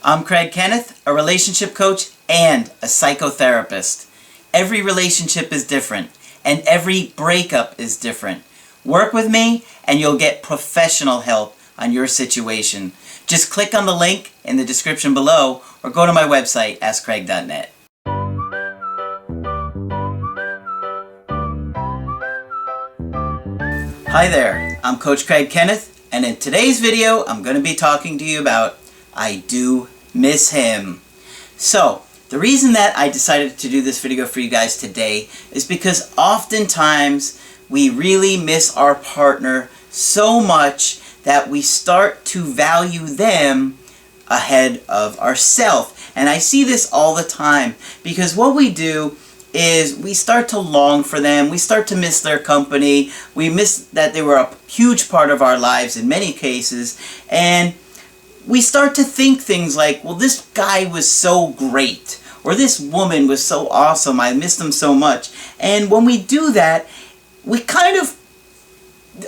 I'm Kenneth, a relationship coach and a psychotherapist. Every relationship is different, and every breakup is different. Work with me, and you'll get professional help on your situation. Just click on the link in the description below, or go to my website, askcraig.net. Hi there, I'm Coach Kenneth, and in today's video, I'm going to be talking to you about I do miss him. So, the reason that I decided to do this video for you guys today is because oftentimes we really miss our partner so much that we start to value them ahead of ourselves. And I see this all the time because what we do is we start to long for them, we start to miss their company, we miss that they were a huge part of our lives in many cases, and we start to think things like, well, this guy was so great, or this woman was so awesome, I missed them so much. And when we do that, we kind of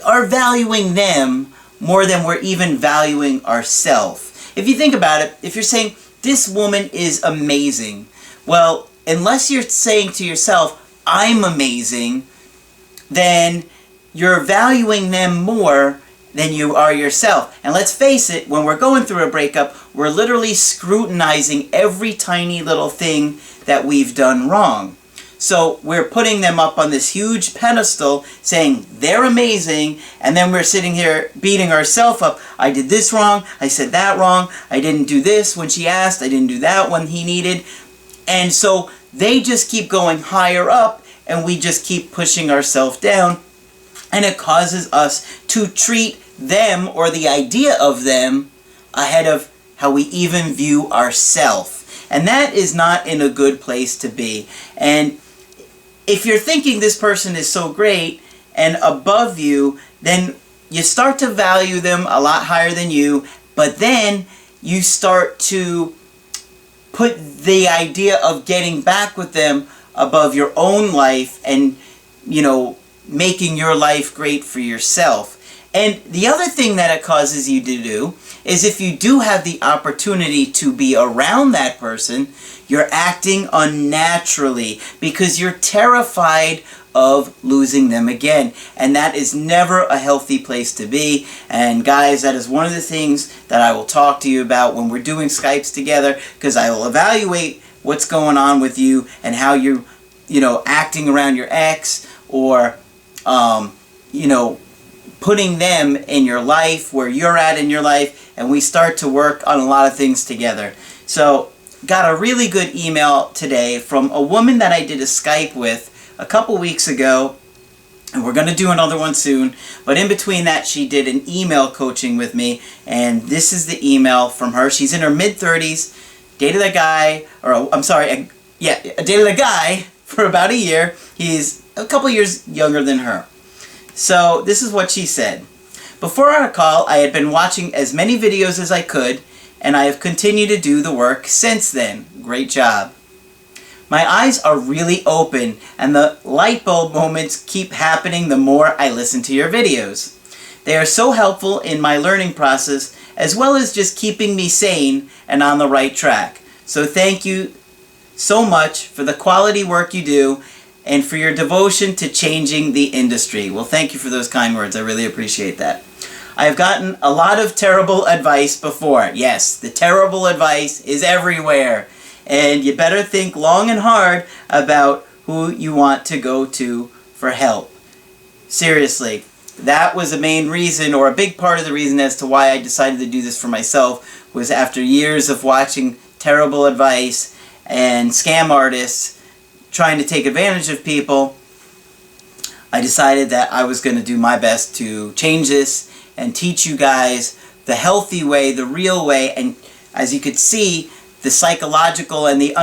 are valuing them more than we're even valuing ourselves. If you think about it, if you're saying, this woman is amazing, well, unless you're saying to yourself, I'm amazing, then you're valuing them more than you are yourself. And let's face it, when we're going through a breakup, we're literally scrutinizing every tiny little thing that we've done wrong. So we're putting them up on this huge pedestal, saying they're amazing, and then we're sitting here beating ourselves up. I did this wrong, I said that wrong, I didn't do this when she asked, I didn't do that when he needed. And so they just keep going higher up, and we just keep pushing ourselves down, and it causes us to treat them, or the idea of them, ahead of how we even view ourselves. And that is not in a good place to be. And if you're thinking this person is so great and above you, then you start to value them a lot higher than you, but then you start to put the idea of getting back with them above your own life and, making your life great for yourself. And the other thing that it causes you to do is, if you do have the opportunity to be around that person, you're acting unnaturally because you're terrified of losing them again. And that is never a healthy place to be. And guys, that is one of the things that I will talk to you about when we're doing Skypes together, because I will evaluate what's going on with you and how you're, acting around your ex, or, putting them in your life, where you're at in your life, and we start to work on a lot of things together. So, got a really good email today from a woman that I did a Skype with a couple weeks ago, and we're going to do another one soon. But in between that, she did an email coaching with me, and this is the email from her. She's in her mid-30s, dated a guy, dated a guy for about a year. He's a couple years younger than her. So this is what she said. Before our call, I had been watching as many videos as I could, and I have continued to do the work since then. Great job. My eyes are really open, and the light bulb moments keep happening the more I listen to your videos. They are so helpful in my learning process, as well as just keeping me sane and on the right track. So thank you so much for the quality work you do, and for your devotion to changing the industry. Well, thank you for those kind words. I really appreciate that. I have gotten a lot of terrible advice before. Yes, the terrible advice is everywhere. And you better think long and hard about who you want to go to for help. Seriously, that was the main reason, or a big part of the reason as to why I decided to do this for myself, was after years of watching terrible advice and scam artists trying to take advantage of people, I decided that I was going to do my best to change this and teach you guys the healthy way, the real way, and as you could see, the psychological and the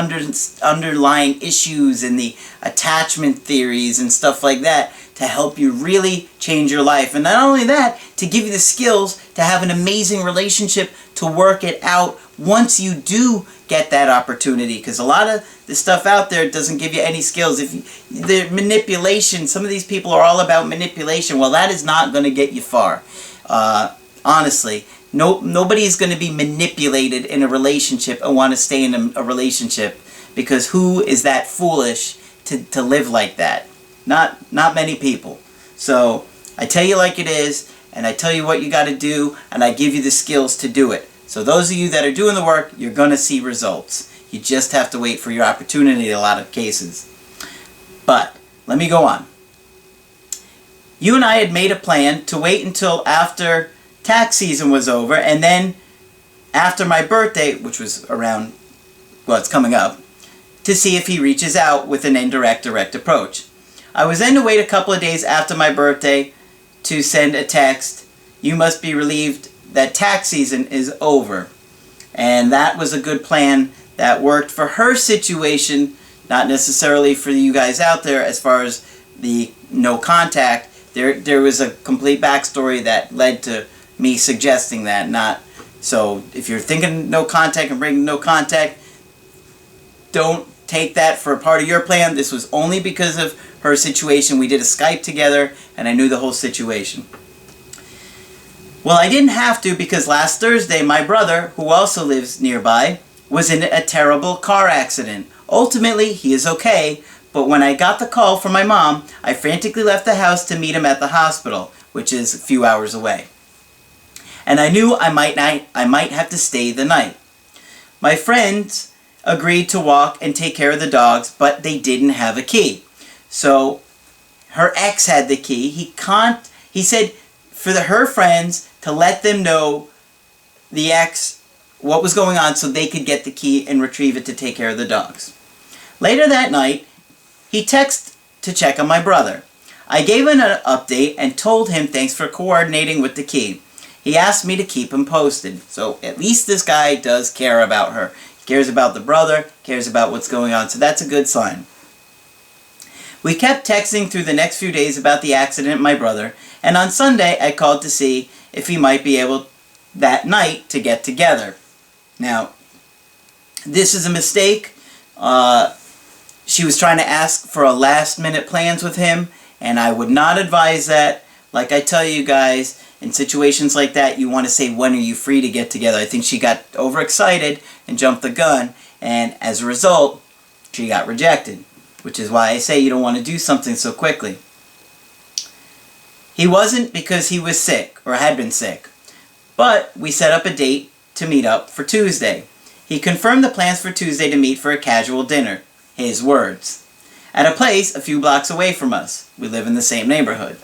underlying issues and the attachment theories and stuff like that to help you really change your life. And not only that, to give you the skills to have an amazing relationship, to work it out once you do get that opportunity. Because a lot of the stuff out there doesn't give you any skills. The manipulation, some of these people are all about manipulation. Well, that is not going to get you far. Honestly, Nobody's going to be manipulated in a relationship and want to stay in a relationship, because who is that foolish to live like that? Not many people. So I tell you like it is, and I tell you what you got to do, and I give you the skills to do it. So those of you that are doing the work, you're going to see results. You just have to wait for your opportunity in a lot of cases. But let me go on. You and I had made a plan to wait until after tax season was over, and then after my birthday, which was around, well, it's coming up, to see if he reaches out with an indirect direct approach. I was then to wait a couple of days after my birthday to send a text, "You must be relieved that tax season is over." And that was a good plan that worked for her situation, not necessarily for you guys out there as far as the no contact. There was a complete backstory that led to me suggesting that. Not so if you're thinking no contact and bringing no contact, don't take that for a part of your plan. This was only because of her situation. We did a Skype together and I knew the whole situation. Well, I didn't have to, because last Thursday my brother, who also lives nearby, was in a terrible car accident. Ultimately, he is okay, but when I got the call from my mom, I frantically left the house to meet him at the hospital, which is a few hours away. And I knew I might have to stay the night. My friends agreed to walk and take care of the dogs, but they didn't have a key. So her ex had the key. He said for her friends to let them know the ex what was going on so they could get the key and retrieve it to take care of the dogs. Later that night, he texted to check on my brother. I gave him an update and told him thanks for coordinating with the key. He asked me to keep him posted. So at least this guy does care about her. He cares about the brother, cares about what's going on. So that's a good sign. We kept texting through the next few days about the accident and my brother, and on Sunday I called to see if he might be able that night to get together. Now, this is a mistake. She was trying to ask for a last-minute plans with him, and I would not advise that. Like I tell you guys, in situations like that, you want to say, when are you free to get together? I think she got overexcited and jumped the gun, and as a result, she got rejected. Which is why I say you don't want to do something so quickly. He wasn't, because he was sick, or had been sick. But we set up a date to meet up for Tuesday. He confirmed the plans for Tuesday to meet for a casual dinner. His words. At a place a few blocks away from us. We live in the same neighborhood.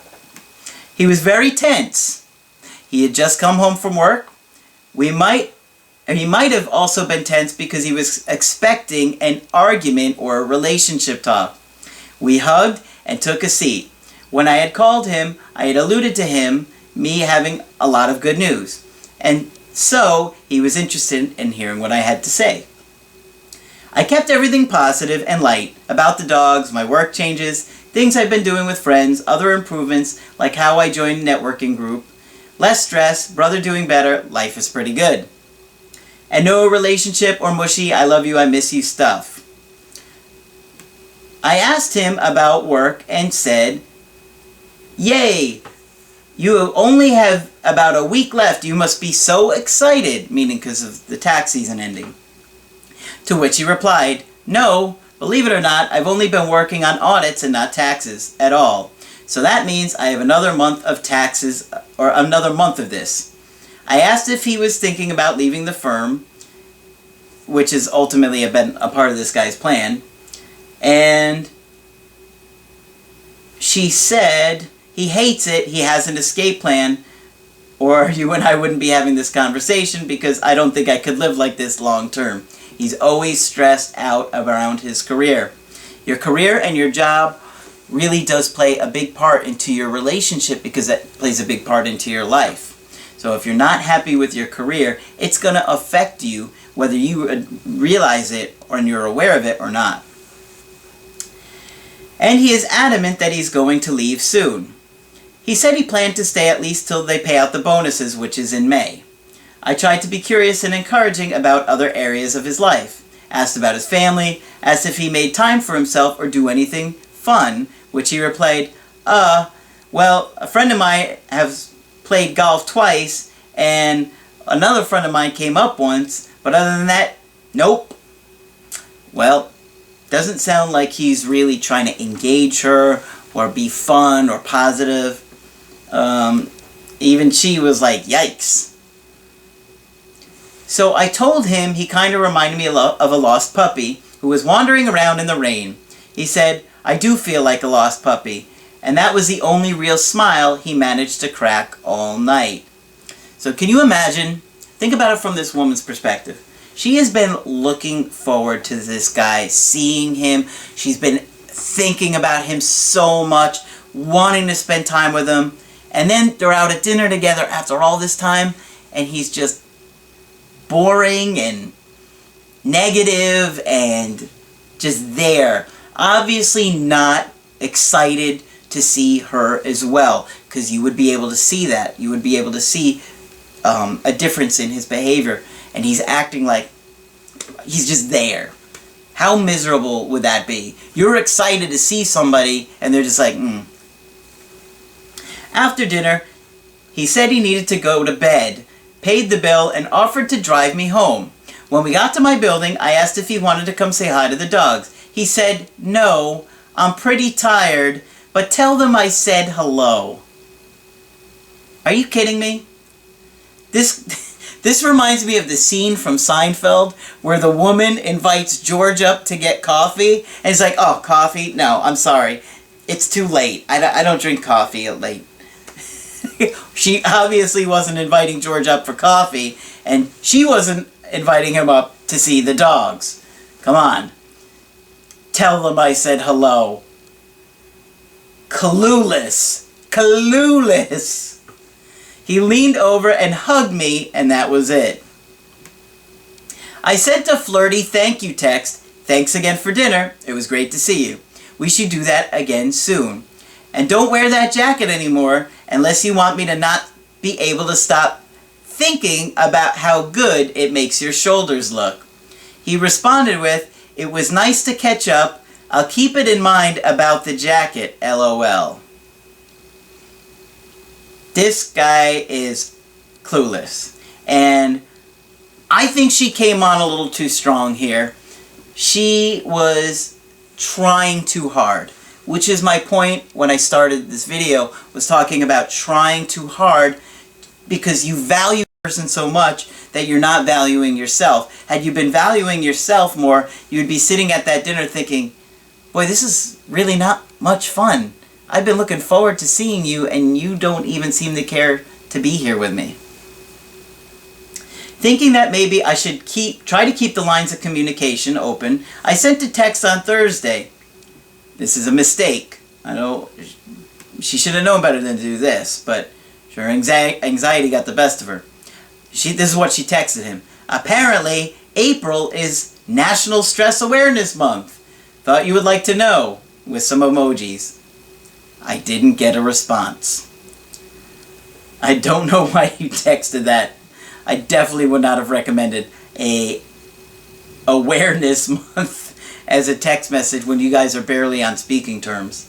He was very tense. He had just come home from work. He might have also been tense because he was expecting an argument or a relationship talk. We hugged and took a seat. When I had called him, I had alluded to me having a lot of good news. And so he was interested in hearing what I had to say. I kept everything positive and light about the dogs, my work changes, things I've been doing with friends, other improvements like how I joined a networking group, less stress, brother doing better, life is pretty good. And no relationship or mushy, I love you, I miss you stuff. I asked him about work and said, "Yay, you only have about a week left, you must be so excited," meaning because of the tax season ending. To which he replied, "No, believe it or not, I've only been working on audits and not taxes at all. So that means I have another month of taxes, or another month of this." I asked if he was thinking about leaving the firm, which has ultimately been a part of this guy's plan, and she said he hates it, he has an escape plan, or you and I wouldn't be having this conversation because I don't think I could live like this long term. He's always stressed out around his career. Your career and your job really does play a big part into your relationship, because that plays a big part into your life. So if you're not happy with your career, it's going to affect you whether you realize it or you're aware of it or not. And he is adamant that he's going to leave soon. He said he planned to stay at least till they pay out the bonuses, which is in May. I tried to be curious and encouraging about other areas of his life. Asked about his family, asked if he made time for himself or do anything fun, which he replied, well, a friend of mine has played golf twice, and Another friend of mine came up once, but other than that, nope. Well, doesn't sound like he's really trying to engage her or be fun or positive. Even she was like, yikes. So I told him he kind of reminded me of a lost puppy who was wandering around in the rain. He said, I do feel like a lost puppy. And that was the only real smile he managed to crack all night. So can you imagine? Think about it from this woman's perspective. She has been looking forward to this guy, seeing him. She's been thinking about him so much, wanting to spend time with him. And then they're out at dinner together after all this time, and he's just boring and negative and just there. Obviously not excited to see her as well, because you would be able to see that. You would be able to see a difference in his behavior, and he's acting like he's just there. How miserable would that be? You're excited to see somebody, and they're just like, After dinner, he said he needed to go to bed, paid the bill, and offered to drive me home. When we got to my building, I asked if he wanted to come say hi to the dogs. He said, no, I'm pretty tired, but tell them I said hello. Are you kidding me? This reminds me of the scene from Seinfeld where the woman invites George up to get coffee, and he's like, oh, coffee? No, I'm sorry. It's too late. I don't drink coffee at late. She obviously wasn't inviting George up for coffee, and she wasn't inviting him up to see the dogs. Come on. Tell them I said hello. Clueless. Clueless. He leaned over and hugged me, and that was it. I sent a flirty thank you text. Thanks again for dinner. It was great to see you. We should do that again soon. And don't wear that jacket anymore unless you want me to not be able to stop thinking about how good it makes your shoulders look. He responded with, it was nice to catch up. I'll keep it in mind about the jacket, LOL. This guy is clueless. And I think she came on a little too strong here. She was trying too hard, which is my point when I started this video, was talking about trying too hard because you value a person so much that you're not valuing yourself. Had you been valuing yourself more, you'd be sitting at that dinner thinking, boy, this is really not much fun. I've been looking forward to seeing you, and you don't even seem to care to be here with me. Thinking that maybe I should try to keep the lines of communication open, I sent a text on Thursday. This is a mistake. I know she should have known better than to do this, but her anxiety got the best of her. This is what she texted him. Apparently, April is National Stress Awareness Month. Thought you would like to know, with some emojis. I didn't get a response. I don't know why you texted that. I definitely would not have recommended a awareness month as a text message when you guys are barely on speaking terms.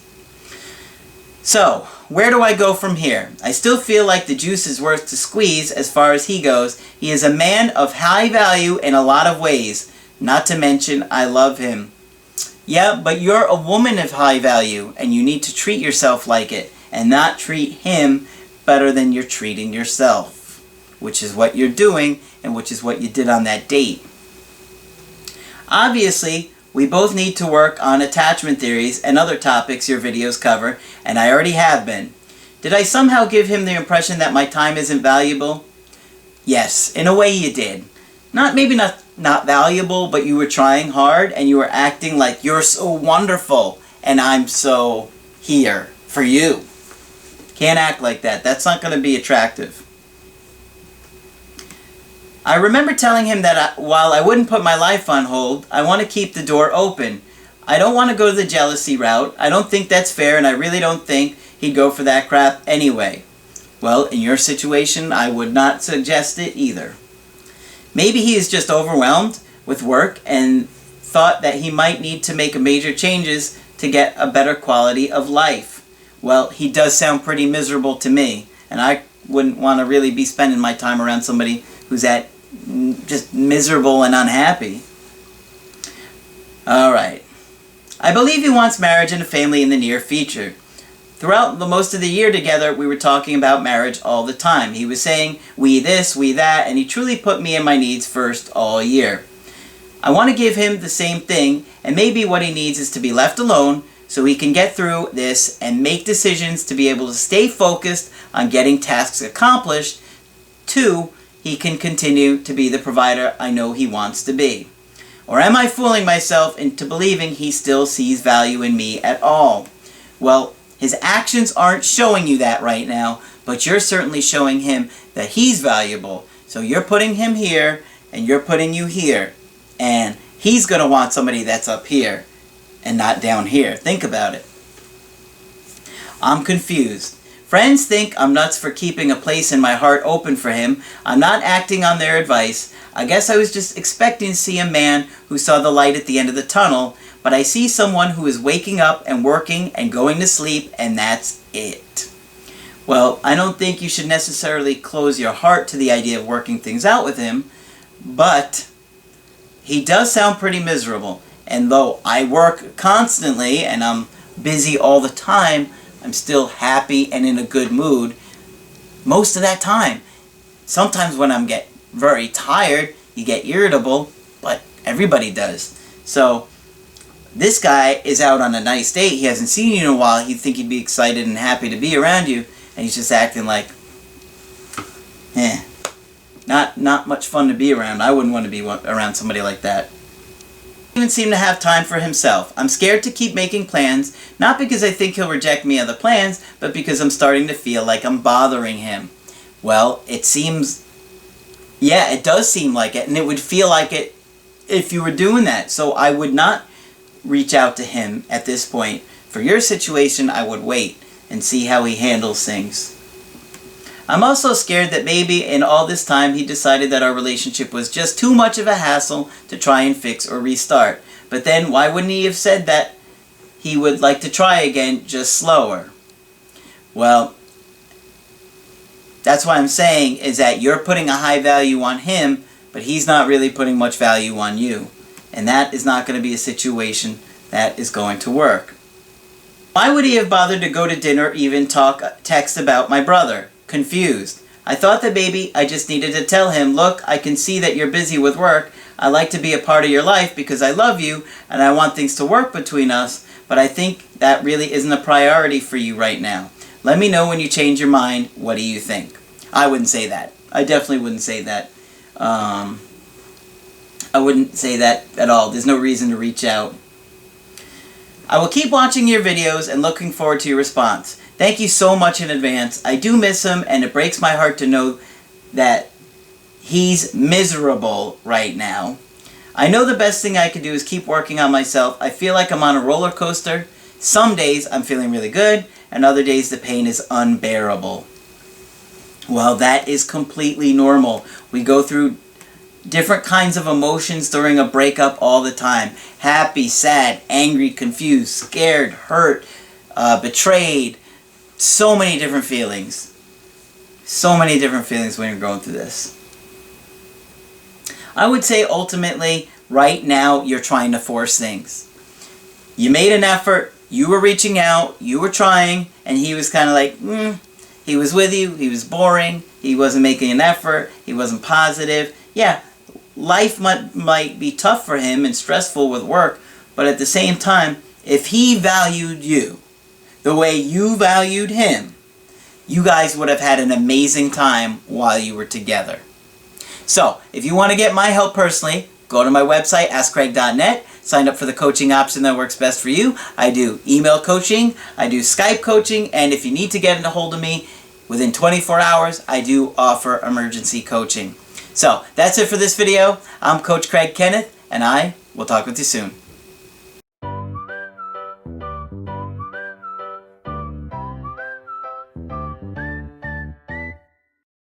So, where do I go from here? I still feel like the juice is worth to squeeze as far as he goes. He is a man of high value in a lot of ways. Not to mention, I love him. Yeah, but you're a woman of high value, and you need to treat yourself like it, and not treat him better than you're treating yourself, which is what you're doing, and which is what you did on that date. Obviously, we both need to work on attachment theories and other topics your videos cover, and I already have been. Did I somehow give him the impression that my time isn't valuable? Yes, in a way you did. Maybe not valuable, but you were trying hard and you were acting like you're so wonderful and I'm so here for you. Can't act like that. That's not going to be attractive. I remember telling him that while I wouldn't put my life on hold, I want to keep the door open. I don't want to go the jealousy route. I don't think that's fair, and I really don't think he'd go for that crap anyway. Well, in your situation, I would not suggest it either. Maybe he is just overwhelmed with work and thought that he might need to make major changes to get a better quality of life. Well, he does sound pretty miserable to me, and I wouldn't want to really be spending my time around somebody who's just miserable and unhappy. Alright. I believe he wants marriage and a family in the near future. Throughout most of the year together, we were talking about marriage all the time. He was saying, we this, we that, and he truly put me and my needs first all year. I want to give him the same thing, and maybe what he needs is to be left alone so he can get through this and make decisions to be able to stay focused on getting tasks accomplished. 2, he can continue to be the provider I know he wants to be. Or am I fooling myself into believing he still sees value in me at all? Well, his actions aren't showing you that right now, but you're certainly showing him that he's valuable. So you're putting him here, and you're putting you here. And he's going to want somebody that's up here, and not down here. Think about it. I'm confused. Friends think I'm nuts for keeping a place in my heart open for him. I'm not acting on their advice. I guess I was just expecting to see a man who saw the light at the end of the tunnel, but I see someone who is waking up and working and going to sleep, and that's it. Well, I don't think you should necessarily close your heart to the idea of working things out with him, but he does sound pretty miserable. And though I work constantly and I'm busy all the time, I'm still happy and in a good mood most of that time. Sometimes when I'm get very tired, you get irritable, but everybody does. So this guy is out on a nice date. He hasn't seen you in a while. He'd think he'd be excited and happy to be around you, and he's just acting like, not much fun to be around. I wouldn't want to be around somebody like that. He doesn't seem to have time for himself. I'm scared to keep making plans, not because I think he'll reject me other plans, but because I'm starting to feel like I'm bothering him. Well, it seems, yeah, it does seem like it, and it would feel like it if you were doing that. So I would not reach out to him at this point. For your situation, I would wait and see how he handles things. I'm also scared that maybe in all this time he decided that our relationship was just too much of a hassle to try and fix or restart. But then why wouldn't he have said that he would like to try again, just slower? Well, that's what I'm saying, is that you're putting a high value on him, but he's not really putting much value on you. And that is not going to be a situation that is going to work. Why would he have bothered to go to dinner or even text about my brother? Confused. I thought that maybe I just needed to tell him, look, I can see that you're busy with work. I like to be a part of your life because I love you and I want things to work between us, but I think that really isn't a priority for you right now. Let me know when you change your mind. What do you think? I wouldn't say that. I definitely wouldn't say that. I wouldn't say that at all. There's no reason to reach out. I will keep watching your videos and looking forward to your response. Thank you so much in advance. I do miss him, and it breaks my heart to know that he's miserable right now. I know the best thing I can do is keep working on myself. I feel like I'm on a roller coaster. Some days I'm feeling really good, and other days the pain is unbearable. Well, that is completely normal. We go through different kinds of emotions during a breakup all the time. Happy, sad, angry, confused, scared, hurt, betrayed. So many different feelings. So many different feelings when you're going through this. I would say ultimately, right now, you're trying to force things. You made an effort, you were reaching out, you were trying, and he was kind of like, he was with you, he was boring, he wasn't making an effort, he wasn't positive. Yeah, life might be tough for him and stressful with work, but at the same time, if he valued you the way you valued him, you guys would have had an amazing time while you were together. So, if you want to get my help personally, go to my website, askcraig.net, sign up for the coaching option that works best for you. I do email coaching, I do Skype coaching, and if you need to get a hold of me within 24 hours, I do offer emergency coaching. So, that's it for this video. I'm Coach Craig Kenneth, and I will talk with you soon.